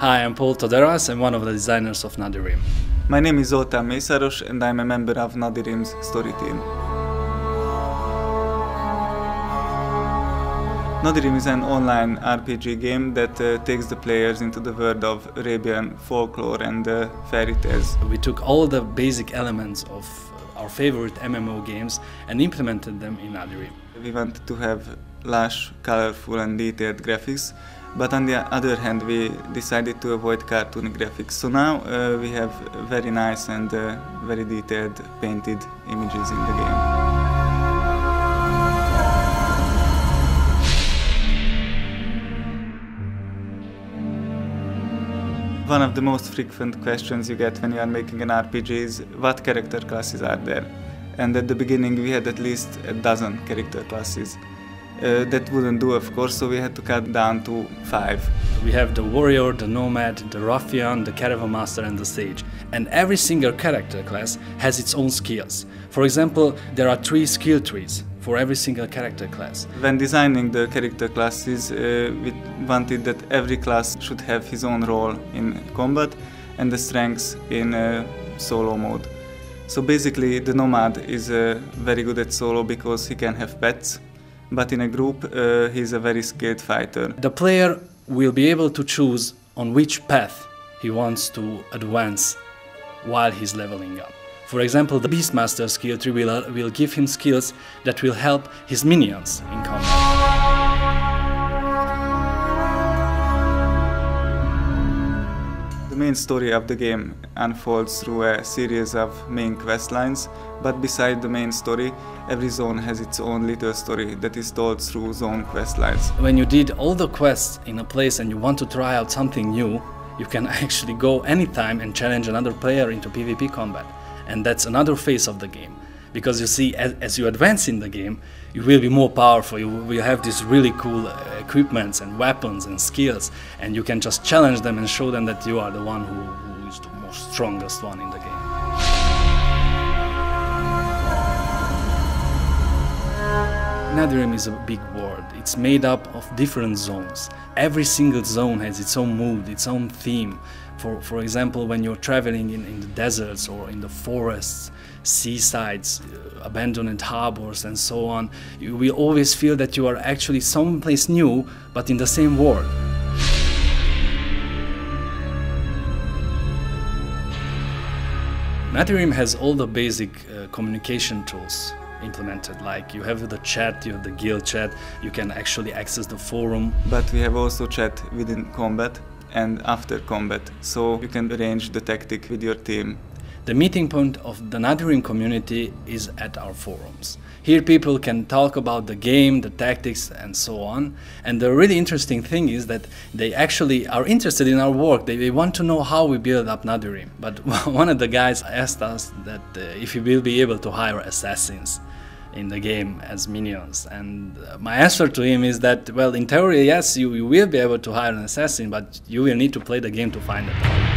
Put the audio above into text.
Hi, I'm Paul Toderas. I'm one of the designers of Nadirim. My name is Zoltán Mészáros and I'm a member of Nadirim's story team. Nadirim is an online RPG game that takes the players into the world of Arabian folklore and fairy tales. We took all the basic elements of our favorite MMO games and implemented them in Nadirim. We wanted to have lush, colorful and detailed graphics, but on the other hand we decided to avoid cartoony graphics. So now we have very nice and very detailed painted images in the game. One of the most frequent questions you get when you are making an RPG is what character classes are there? And at the beginning we had at least a dozen character classes. That wouldn't do, of course, so we had to cut down to 5. We have the warrior, the nomad, the ruffian, the caravan master and the sage. And every single character class has its own skills. For example, there are 3 skill trees for every single character class. When designing the character classes, we wanted that every class should have his own role in combat and the strengths in solo mode. So basically the nomad is very good at solo because he can have pets, but in a group he's a very skilled fighter. The player will be able to choose on which path he wants to advance while he's leveling up. For example, the Beastmaster skill tree will give him skills that will help his minions in combat. The main story of the game unfolds through a series of main quest lines, but beside the main story, every zone has its own little story that is told through zone quest lines. When you did all the quests in a place and you want to try out something new, you can actually go anytime and challenge another player into PvP combat. And that's another phase of the game. Because you see, as you advance in the game, you will be more powerful, you will have these really cool equipments and weapons and skills, and you can just challenge them and show them that you are the one who is the most strongest one in the game. Nadirim is a big world. It's made up of different zones. Every single zone has its own mood, its own theme. For example, when you're traveling in the deserts or in the forests, seasides, abandoned harbors and so on, you will always feel that you are actually someplace new, but in the same world. Nadirim has all the basic communication tools implemented, like you have the chat, you have the guild chat, you can actually access the forum. But we have also chat within combat and after combat, so you can arrange the tactic with your team. The meeting point of the Nadirim community is at our forums. Here people can talk about the game, the tactics and so on. And the really interesting thing is that they actually are interested in our work. They want to know how we build up Nadirim. But one of the guys asked us that if we will be able to hire assassins in the game as minions, and my answer to him is that, well, in theory, yes, you will be able to hire an assassin, but you will need to play the game to find it out.